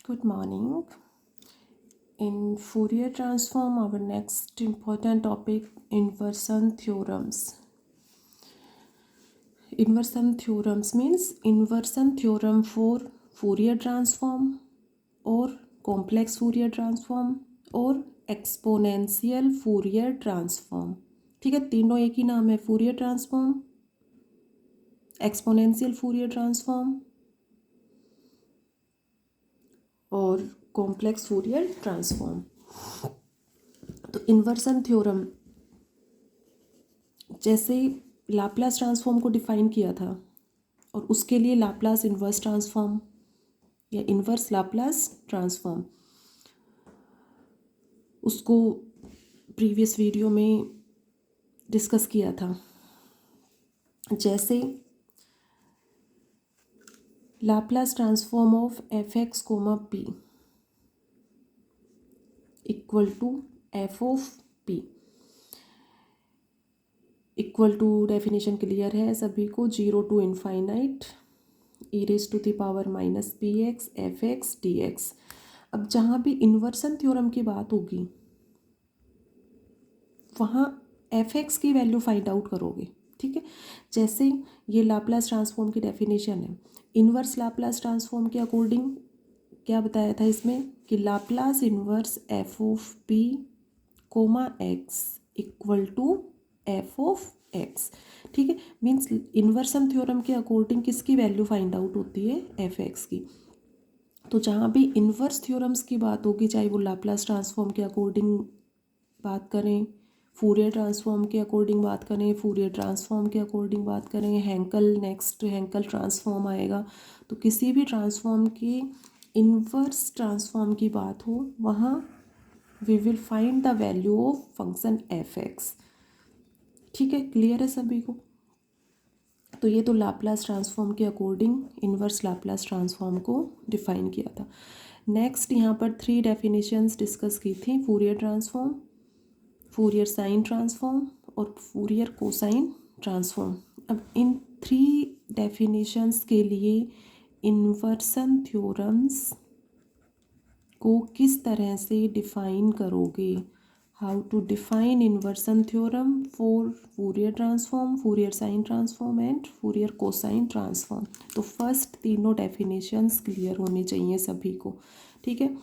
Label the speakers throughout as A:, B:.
A: Good morning. In Fourier transform, our next important topic, inversion theorems. Inversion theorems means inversion theorem for Fourier transform or complex Fourier transform और exponential Fourier transform. ठीक है, तीनों एक ही नाम है, Fourier transform, exponential Fourier transform और complex Fourier transform. तो inversion theorem जैसे लाप्लास ट्रांसफॉर्म को डिफाइन किया था और उसके लिए लाप्लास इन्वर्स ट्रांसफॉर्म या इन्वर्स लाप्लास ट्रांसफॉर्म उसको प्रीवियस वीडियो में डिस्कस किया था. जैसे Laplace transform of F x comma P equal to F of P equal to definition clear है सभी को, 0 to infinite E raise to the power minus P x f x D x. अब जहाँ भी inversion theorem की बात होगी वहाँ एफ एक्स की वैल्यू फाइंड आउट करोगे. ठीक है, जैसे ये लाप्लास ट्रांसफॉर्म की डेफिनेशन है. इन्वर्स लाप्लास ट्रांसफॉर्म के अकॉर्डिंग क्या बताया था इसमें कि Laplace inverse f of p comma x equal to F of x. ठीक है, मीन्स इन्वर्सन थ्योरम के अकॉर्डिंग किसकी वैल्यू फाइंड आउट होती है, एफ एक्स की. तो जहाँ भी इन्वर्स थ्योरम्स की बात होगी, चाहे वो लाप्लास ट्रांसफॉर्म के अकॉर्डिंग बात करें, फूरियर ट्रांसफॉर्म के अकॉर्डिंग बात करें, फूरियर ट्रांसफॉर्म के अकॉर्डिंग बात करें, हैंकल नेक्स्ट हैंकल ट्रांसफॉर्म आएगा, तो किसी भी ट्रांसफॉर्म की इन्वर्स ट्रांसफॉर्म की बात हो वहाँ we will find the value of function f x. ठीक है, क्लियर है सभी को. तो ये तो लाप्लास ट्रांसफॉर्म के अकॉर्डिंग इन्वर्स लाप्लास ट्रांसफॉर्म को डिफाइन किया था. नेक्स्ट यहाँ पर 3 डेफिनेशंस डिस्कस की थी, Fourier transform, Fourier sine transform और फूरियर कोसाइन ट्रांसफॉर्म. अब इन 3 डेफिनेशंस के लिए इन्वर्सन थ्योरम्स को किस तरह से डिफाइन करोगे, how to define inversion theorem for Fourier transform, Fourier sine transform and Fourier cosine transform. तो फर्स्ट तीनों डेफिनेशंस क्लियर होनी चाहिए सभी को. ठीक है,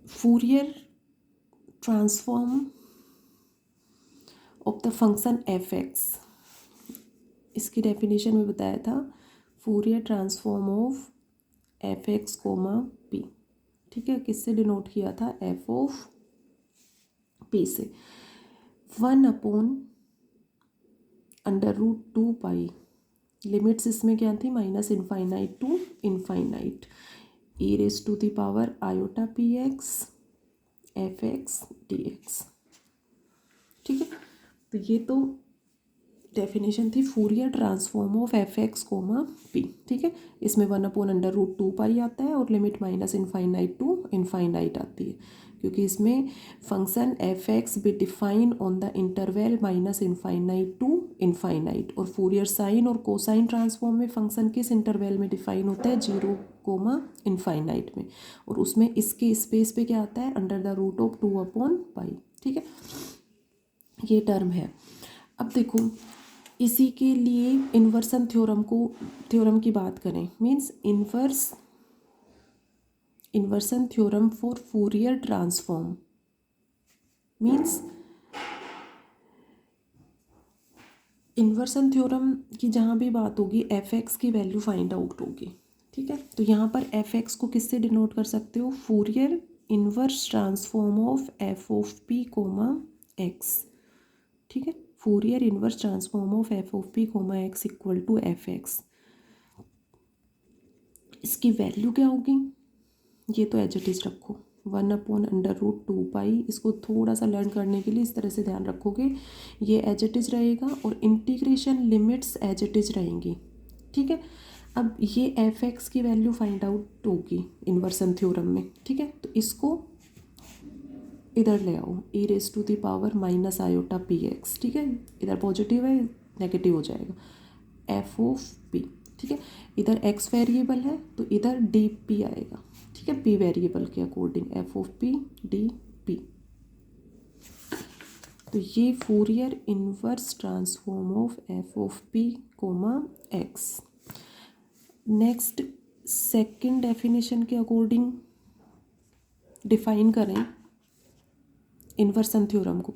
A: Fourier transform of the function f x, इसकी डेफिनेशन में बताया था, Fourier transform of F x comma p. ठीक है, किससे डिनोट किया था, एफ ऑफ पी से. 1/√2 पाई, लिमिट्स इसमें क्या थी, minus infinite to infinite, E raise to the power iota P x f x D x. ठीक है, तो ये तो डेफिनेशन थी Fourier transform of F x comma p. ठीक है, इसमें 1/√2 पाई आता है और limit minus infinite to infinite आती है, क्योंकि इसमें function f x be define on the interval minus infinite to infinite. और फूरियर साइन और कोसाइन ट्रांसफॉर्म में फंक्शन किस इंटरवल में डिफाइन होता है, 0, इनफाइनाइट में, और उसमें इसके स्पेस पे क्या आता है, √2/पाई. ठीक है, ये टर्म है. अब देखो, इसी के लिए इन्वर्सन थ्योरम की बात करें, means inversion theorem for Fourier transform, means inversion theorem की जहाँ भी बात होगी एफ एक्स की वैल्यू फाइंड आउट होगी. ठीक है, तो यहाँ पर एफ एक्स को किससे डिनोट कर सकते हो, Fourier inverse transform of F of p comma x. ठीक है, Fourier inverse transform of F of p comma x equal to f x. इसकी वैल्यू क्या होगी, ये तो एज इट इज रखो, 1/√2 पाई. इसको थोड़ा सा लर्न करने के लिए इस तरह से ध्यान रखोगे, ये एज इट इज रहेगा और integration limits as it is रहेंगी. ठीक है, अब ये एफ एक्स की वैल्यू फाइंड आउट होगी इन्वर्सन थ्योरम में. ठीक है, तो इसको इधर ले आओ, E raise to the power minus iota P X. ठीक है, इधर पॉजिटिव है, नेगेटिव हो जाएगा, एफ ऑफ पी. ठीक है, इधर x वेरिएबल है तो इधर डी पी आएगा, ठीक है, p वेरिएबल के according f of p d p. तो ये Fourier inverse transform of F of p comma x. Next second definition के अकॉर्डिंग डिफाइन करें इन्वर्सन थ्योरम को।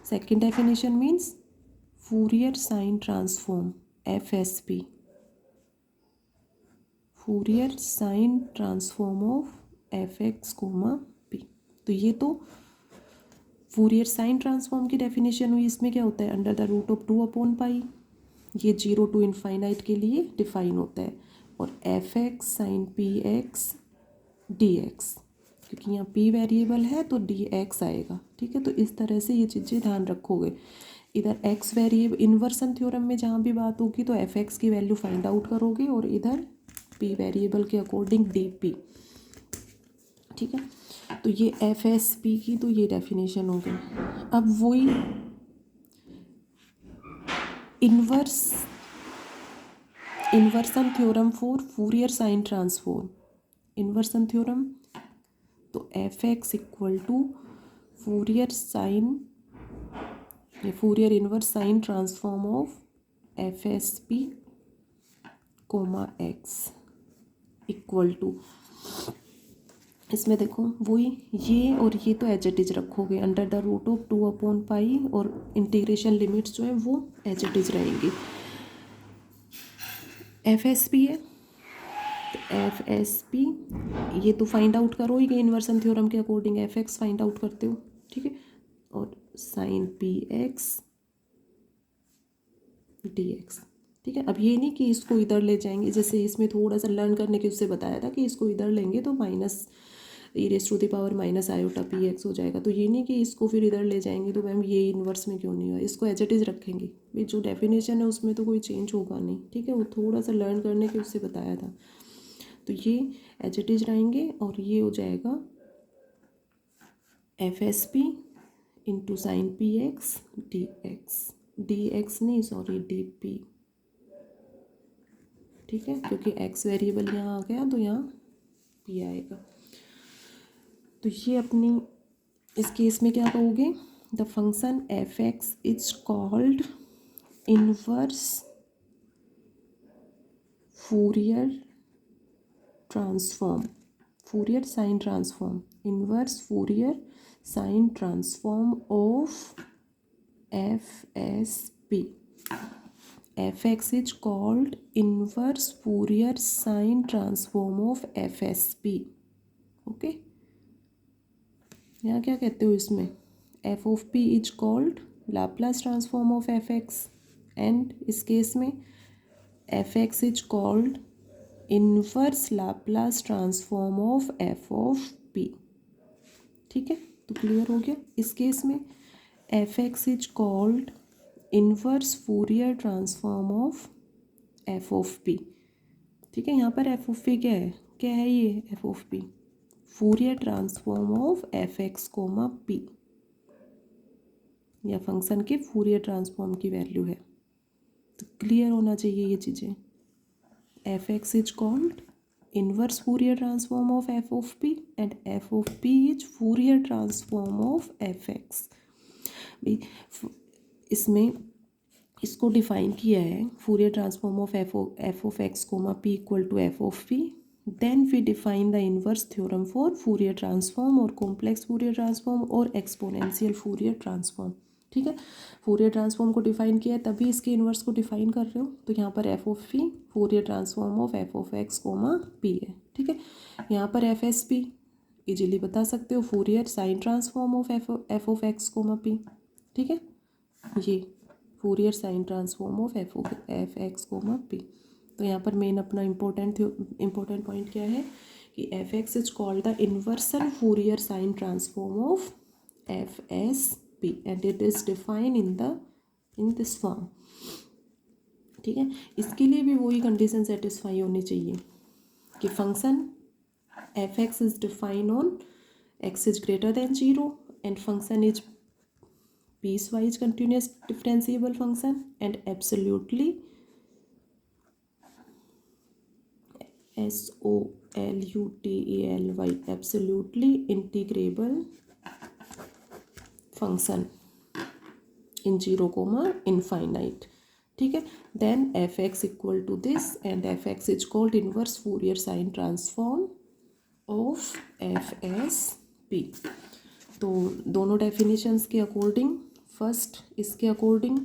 A: Second definition means Fourier sine transform f S p, Fourier sine transform of F x comma p. तो ये तो Fourier sine transform की definition हुई। इसमें क्या होता है, अंडर द रूट ऑफ 2/पाई, ये 0 to इनफाइनाइट के लिए डिफाइन होता है, और f x sine p x D x, क्योंकि यहाँ p वेरिएबल है तो dx आएगा, ठीक है। तो इस तरह से ये चीज़ें ध्यान रखोगे। इधर x वेरिएबल इन्वर्सन थ्योरम में जहाँ भी बात होगी तो fx की वैल्यू फाइंड आउट करोगे, और इधर p वेरिएबल के अकॉर्डिंग dp, ठीक है। तो ये fsp की तो ये डेफिनेशन हो गई। अब वही inversion theorem for Fourier sine transform, inversion theorem तो F x equal to Fourier sine, ये Fourier inverse sine transform of F S P comma x equal to, इसमें देखो वही ये और ये तो एज इट इज रखोगे अंडर द रूट ऑफ 2/पाई, और इंटीग्रेशन लिमिट्स जो है वो एज इट इज रहेंगी। एफ एस पी है तो एफ एस पी ये तो फाइंड आउट करो ही, इन्वर्सन थ्योरम के according f x find out करते हो, ठीक है, और sine p x D x, ठीक है। अब ये नहीं कि इसको इधर ले जाएंगे, जैसे इसमें थोड़ा सा लर्न करने के उससे बताया था कि इसको इधर लेंगे तो minus e raise to the power minus iota P x हो जाएगा। तो ये नहीं कि इसको फिर इधर ले जाएंगे तो मैम ये इन्वर्स में क्यों नहीं हुआ, इसको एज इट इज़ रखेंगे भाई, जो डेफिनेशन है उसमें तो कोई चेंज होगा नहीं, ठीक है। वो थोड़ा सा लर्न करने के उससे बताया था, तो ये एज इट इज रहेंगे, और ये हो जाएगा F S P into sine p x D x नहीं सॉरी डी पी, ठीक है, क्योंकि एक्स वेरिएबल यहाँ आ गया तो यहाँ पी आएगा। तो ये अपनी इस केस में क्या कहोगे, the function f x is called inverse Fourier transform, Fourier sine transform, inverse Fourier sine transform of F S P. F x is called inverse Fourier sine transform of F S P, okay. यहाँ क्या कहते हो इसमें, F of p is called Laplace transform of F x, and इस case में F x is called inverse Laplace transform of F of P, ठीक है। तो क्लियर हो गया। इस केस में F x is called inverse Fourier transform of F of P, ठीक है। यहाँ पर एफ ऑफ पी क्या है ये f of p, Fourier transform of F x comma p, या फंक्शन के फूरियर ट्रांसफॉर्म की वैल्यू है। तो क्लियर होना चाहिए ये चीज़ें। F x is called inverse Fourier transform of F of p, and f of p is Fourier transform of F x. इसमें इसको डिफाइन किया है Fourier transform of F of x comma P equal to F of p, then we define the inverse theorem for Fourier transform और complex Fourier transform और exponential Fourier transform, ठीक है। Fourier transform को define किया है तभी इसके inverse को डिफाइन कर रहे हो, तो यहाँ पर f of p Fourier transform of F of x comma p है, ठीक है। यहाँ पर एफ एस पी इजीली बता सकते हो Fourier sine transform of F of x comma p, ठीक है। ये Fourier sine transform of F x comma p. तो यहाँ पर मेन अपना इम्पोर्टेंट पॉइंट क्या है कि F x is called the inverse Fourier sine transform of F S P, and it is define in this form, ठीक है। इसके लिए भी वही कंडीशन सेटिस्फाई होनी चाहिए कि function f x is define on x is greater than 0 and function is piecewise continuous differentiable function and absolutely SOLUTALY, absolutely integrable function in 0, infinite. ठीक है, then f x equal to this and f x is called inverse Fourier sine transform of F S p. तो दोनों definitions के according, first इसके according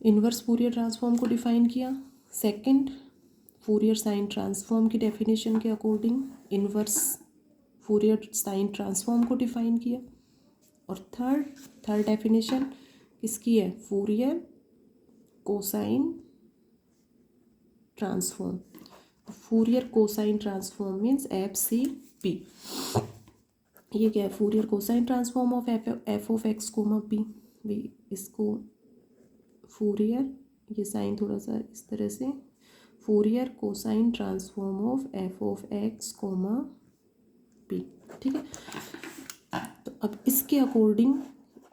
A: inverse Fourier transform को define किया, second Fourier sine transform की definition के according inverse Fourier sine transform को define किया, और थर्ड डेफिनेशन किसकी है, Fourier cosine transform. Fourier cosine transform means f c p. ये क्या है, Fourier cosine transform of F of x comma p. इसको फूरियर, ये साइन थोड़ा सा इस तरह से, Fourier cosine transform of F of x comma p. ठीक है, तो अब इसके according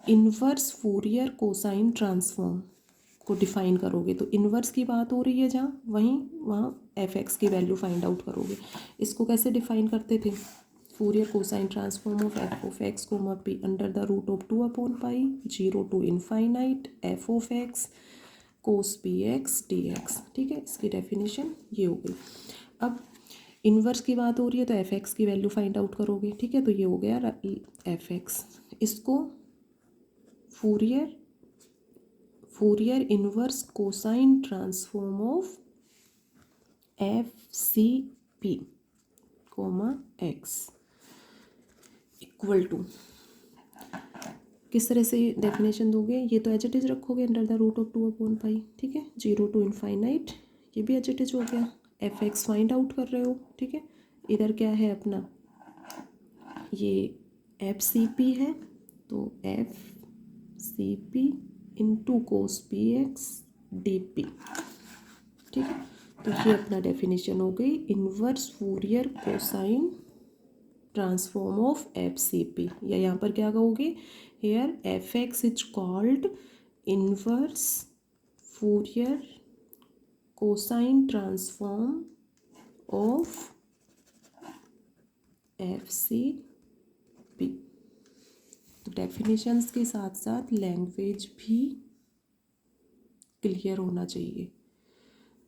A: inverse Fourier cosine transform को डिफाइन करोगे, तो इनवर्स की बात हो रही है जहाँ, वहाँ एफ एक्स की वैल्यू फाइंड आउट करोगे। इसको कैसे डिफाइन करते थे, Fourier cosine transform of F of x comma P under the root of 2/पाई 0 to infinite F of X cos P x D x. ठीक है, इसकी डेफिनेशन ये हो गई। अब इनवर्स की बात हो रही है तो एफ एक्स की वैल्यू फाइंड आउट करोगे। ठीक है, तो ये हो गया एफ एक्स। इसको Fourier inverse cosine transform of f c p comma x equal to, किस तरह से डेफिनेशन दोगे, ये तो एच इट इज रखोगे अंडर द रूट ऑफ 2/पाई। ठीक है, 0 to इनफाइनाइट, ये भी एच इट इज हो गया। एफ एक्स फाइंड आउट कर रहे हो। ठीक है, इधर क्या है अपना, ये एफ सी पी है, तो f c p into cos P x d P. ठीक है, तो ये अपना डेफिनेशन हो गई inverse Fourier cosine transform of f c p. या यहाँ पर क्या कहोगे, here f x is called inverse Fourier cosine transform of f c p. तो डेफिनेशंस के साथ साथ लैंग्वेज भी क्लियर होना चाहिए।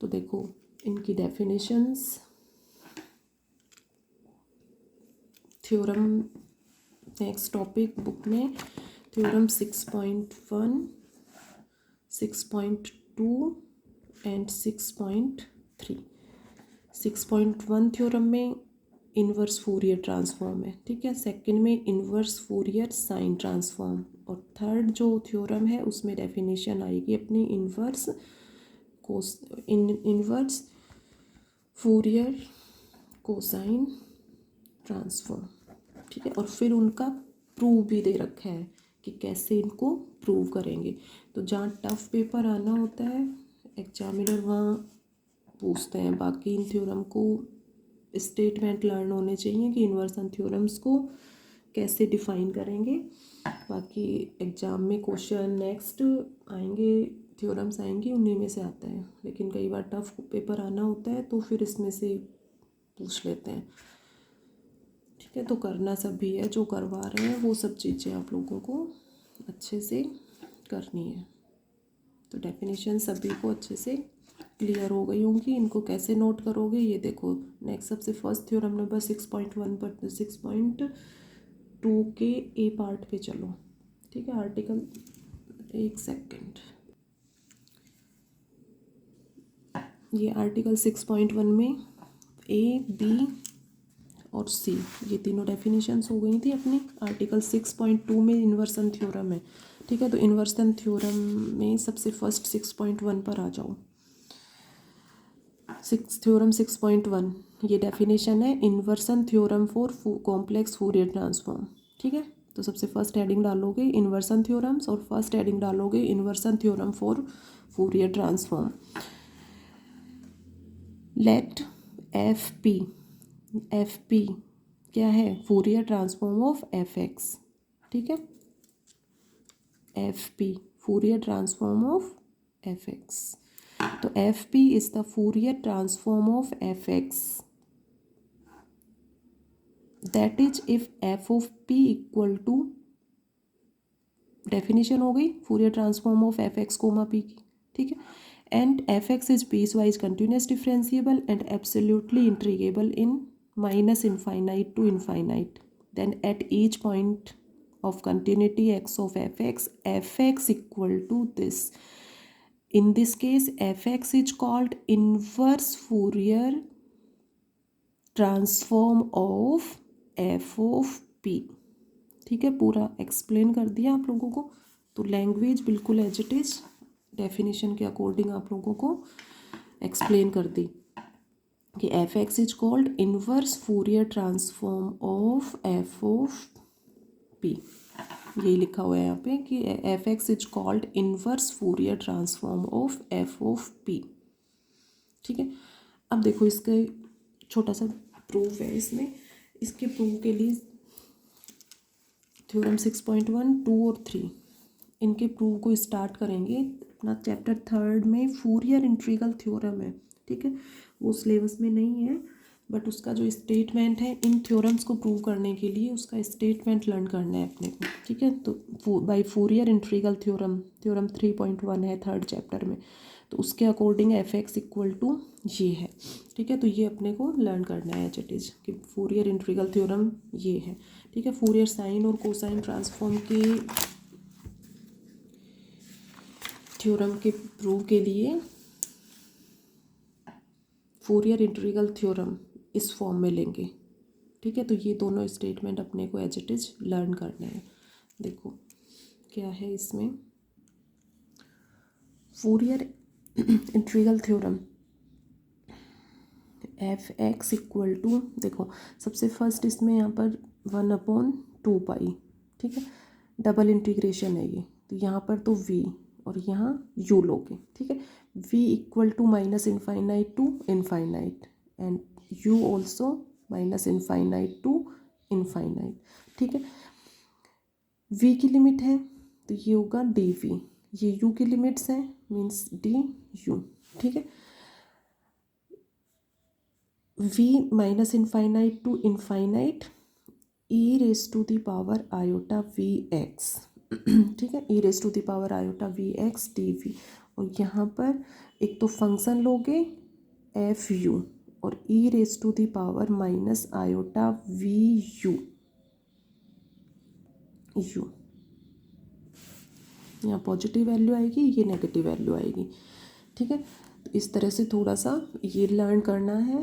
A: तो देखो इनकी definitions, theorem, next topic book में थ्योरम 6.1, 6.2 एंड 6.3। 6.1 थ्योरम में इनवर्स फूरियर ट्रांसफॉर्म है। ठीक है, सेकंड में इनवर्स फूरियर साइन ट्रांसफॉर्म, और थर्ड जो थ्योरम है उसमें डेफिनेशन आएगी अपनी इनवर्स फूरियर कोसाइन ट्रांसफॉर्म। ठीक है, और फिर उनका प्रूव भी दे रखा है कि कैसे इनको प्रूव करेंगे। तो जहाँ टफ पेपर आना होता है एग्जामिनर वहाँ पूछते हैं। बाकी इन थ्योरम को स्टेटमेंट लर्न होने चाहिए कि इन्वर्सन थ्योरम्स को कैसे डिफाइन करेंगे। बाकी एग्ज़ाम में क्वेश्चन नेक्स्ट आएंगे, थ्योरम्स आएंगे, उन्हीं में से आता है। लेकिन कई बार टफ पेपर आना होता है तो फिर इसमें से पूछ लेते हैं। ठीक है, तो करना सब भी है, जो करवा रहे हैं वो सब चीज़ें आप लोगों को अच्छे से करनी है। तो डेफिनेशन सभी को अच्छे से क्लियर हो गई होंगी। इनको कैसे नोट करोगे ये देखो। नेक्स्ट सबसे फर्स्ट थ्योरम नंबर 6.1 पर 6.2 के ए पार्ट पे चलो। ठीक है, आर्टिकल, एक सेकेंड, ये आर्टिकल 6.1 में ए बी और सी ये तीनों डेफिनेशंस हो गई थी अपनी। आर्टिकल 6.2 में इन्वर्सन थ्योरम है। ठीक है, तो इन्वर्सन थ्योरम में सबसे फर्स्ट 6.1 पर आ जाओ। थ्योरम 6.1 ये डेफिनेशन है inversion theorem for complex Fourier transform. ठीक है, तो सबसे फर्स्ट हेडिंग डालोगे इन्वर्सन थ्योरम्स और फर्स्ट हेडिंग डालोगे inversion theorem for Fourier transform. Let F P क्या है, Fourier transform of F x. ठीक है, F P Fourier transform of F X. तो F P is the Fourier transform of F X, that is if F of P equal to, definition हो गई Fourier transform of F x comma p की, ठीक है, and f x is piecewise continuous differentiable and absolutely integrable in minus infinite to infinite, then at each point of continuity x of fx equal to this. In this case fx is called inverse Fourier transform of f of p, ठीक है, पूरा explain कर दिया आप लोगों को। तो language बिल्कुल एज इट इज डेफिनेशन के अकॉर्डिंग आप लोगों को एक्सप्लेन कर दी कि F x is called inverse Fourier transform of F of P, यही लिखा हुआ है यहाँ पे कि F x is called inverse Fourier transform of F of P, ठीक है। अब देखो इसका छोटा सा प्रूफ है इसमें, इसके प्रूफ के लिए थ्योरम 6.1, 2 और 3 इनके प्रूफ को स्टार्ट करेंगे। अपना चैप्टर 3 में फूरियर इंटीग्रल थ्योरम है, ठीक है, वो सिलेबस में नहीं है बट उसका जो स्टेटमेंट है इन थ्योरम्स को प्रूव करने के लिए उसका स्टेटमेंट लर्न करना है अपने को, ठीक है। तो by Fourier integral theorem, theorem 3.1 है 3rd चैप्टर में, तो उसके according f x equal to ये है, ठीक है। तो ये अपने को लर्न करना है एच इट इज कि फूरियर इंटीग्रल थ्योरम ये है, ठीक है। फूरियर साइन और कोसाइन ट्रांसफॉर्म के थ्योरम के प्रूव के लिए फूरियर इंटीग्रल थ्योरम इस फॉर्म में लेंगे, ठीक है। तो ये दोनों स्टेटमेंट अपने को एज इट इज लर्न करने हैं। देखो क्या है इसमें, Fourier integral theorem f x equal to, देखो सबसे फर्स्ट इसमें यहाँ पर 1/2 पाई, ठीक है, डबल इंटीग्रेशन है ये, तो यहाँ पर तो v और यहाँ u लोगे, ठीक है। v equal to minus infinite to infinite and u also minus infinite to infinite, ठीक है। v की लिमिट है तो ये होगा dv, ये u की लिमिट्स हैं मीन्स du, ठीक है। v minus infinite to infinite E raise to the power iota we X, ठीक है, E raise to the power iota we x D we, और यहाँ पर एक तो फंक्शन लोगे एफ यू और E raise to the power minus iota we U, U यहाँ पॉजिटिव वैल्यू आएगी, ये नेगेटिव वैल्यू आएगी, ठीक है। तो इस तरह से थोड़ा सा ये लर्न करना है।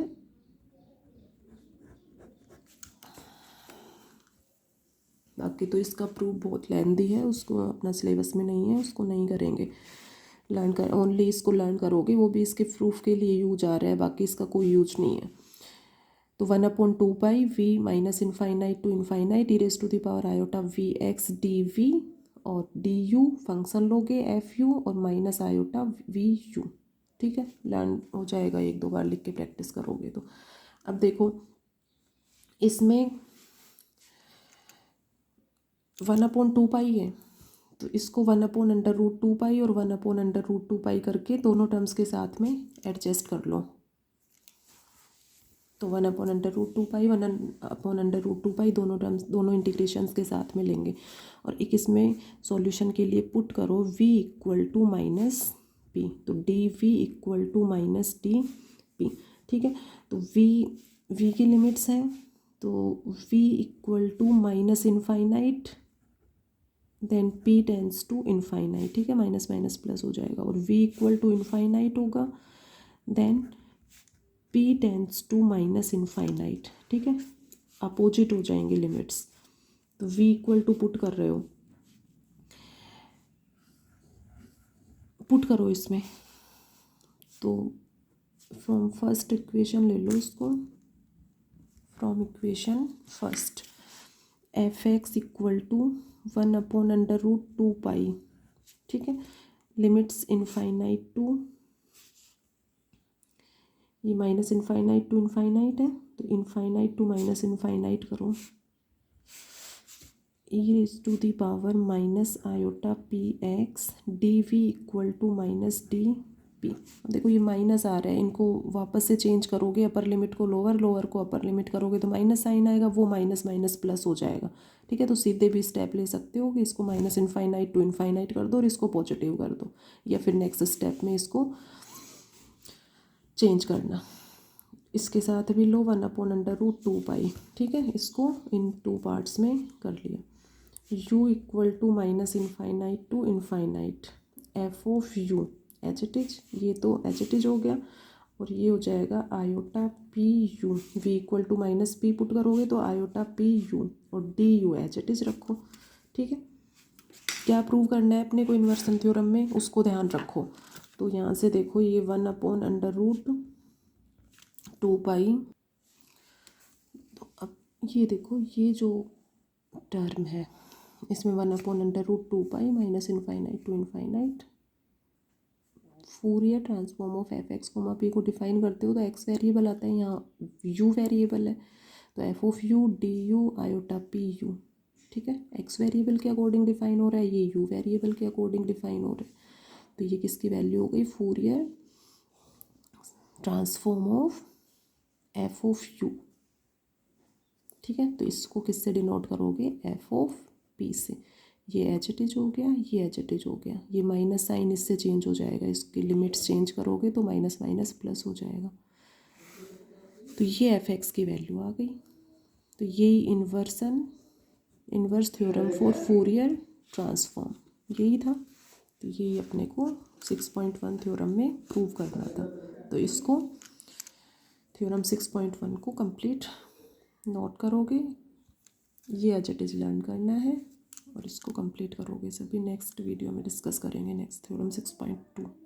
A: बाकी तो इसका प्रूफ बहुत लेंदी है, उसको अपना सिलेबस में नहीं है, उसको नहीं करेंगे, लर्न कर ओनली इसको लर्न करोगे, वो भी इसके प्रूफ के लिए यूज आ रहा है, बाकी इसका कोई यूज नहीं है। तो 1/2 pi v minus infinite to infinite E raise to the power iota we x D we और डी यू फंक्शन लोगे एफ यू और माइनस आयोटा वी यू, ठीक है, लर्न हो जाएगा, 1-2 बार लिख के प्रैक्टिस करोगे तो। अब देखो इसमें 1/2 पाई है तो इसको 1/√2 पाई और 1/√2 पाई करके दोनों टर्म्स के साथ में एडजस्ट कर लो। तो 1/√2 पाई 1/√2 पाई दोनों टर्म्स दोनों इंटीग्रेशंस के साथ में लेंगे और एक इसमें सॉल्यूशन के लिए पुट करो v equal to minus P, तो D V equal to minus D P, ठीक है। तो v की लिमिट्स हैं तो v equal to minus infinite then p tends to infinite, ठीक है, माइनस माइनस प्लस हो जाएगा और v इक्वल टू इनफाइनाइट होगा then p tends to minus infinite, ठीक है, अपोजिट हो जाएंगे लिमिट्स। तो v इक्वल टू पुट कर रहे हो, पुट करो इसमें, तो फ्रॉम फर्स्ट इक्वेशन ले लो इसको, from equation first F x equal to 1/√2 pi, ठीक है, लिमिट्स इनफाइनाइट टू, ये माइनस इनफाइनाइट टू इनफाइनाइट है तो इनफाइनाइट टू माइनस इनफाइनाइट करो, E raise to the power minus iota P x D V equal to minus D P. देखो ये minus आ रहा है, इनको वापस से चेंज करोगे, अपर लिमिट को लोअर, लोअर को अपर लिमिट करोगे तो माइनस साइन आएगा, वो माइनस माइनस प्लस हो जाएगा। ठीक है, तो सीधे भी स्टेप ले सकते हो कि इसको माइनस इनफाइनाइट टू इनफाइनाइट कर दो और इसको पॉजिटिव कर दो, या फिर नेक्स्ट स्टेप में इसको चेंज करना। इसके साथ भी लो 1/√2π। ठीक है, इसको इन 2 पार्ट्स में कर लिया। u equal to minus infinite to infinite F of u as it is, ये तो एच इट इज हो गया, और ये हो जाएगा iota p u. V equal to minus p put करोगे तो आयोटा पी यू, और d u as it is रखो। ठीक है, क्या प्रूव करना है अपने को इन्वर्सन थ्योरम में, उसको ध्यान रखो। तो यहाँ से देखो ये 1/√2π, तो अब ये देखो ये जो टर्म है इसमें 1/√2π minus infinite to infinite Fourier transform of F x comma P को डिफाइन करते हो तो एक्स वेरिएबल आता है, यहाँ यू वेरिएबल है, तो F of U D you iota p you. ठीक है, एक्स वेरिएबल के अकॉर्डिंग डिफाइन हो रहा है, ये यू वेरिएबल के अकॉर्डिंग डिफाइन हो रहा है, तो ये किसकी वैल्यू हो गई, Fourier transform of F of you. ठीक है, तो इसको किससे डिनोट करोगे, एफ ऑफ पी से। ये एच इट इज हो गया, ये एच इट इज हो गया, ये माइनस साइन इससे चेंज हो जाएगा, इसकी लिमिट्स चेंज करोगे तो माइनस माइनस प्लस हो जाएगा। तो ये एफ एक्स की वैल्यू आ गई। तो यही inverse theorem for Fourier transform यही था। तो यही अपने को 6.1 थ्योरम में प्रूव करना था। तो इसको थ्योरम 6.1 को कंप्लीट नोट करोगे, ये एज इट इज़ लर्न करना है और इसको कंप्लीट करोगे। सभी नेक्स्ट वीडियो में डिस्कस करेंगे नेक्स्ट थ्योरम 6.2।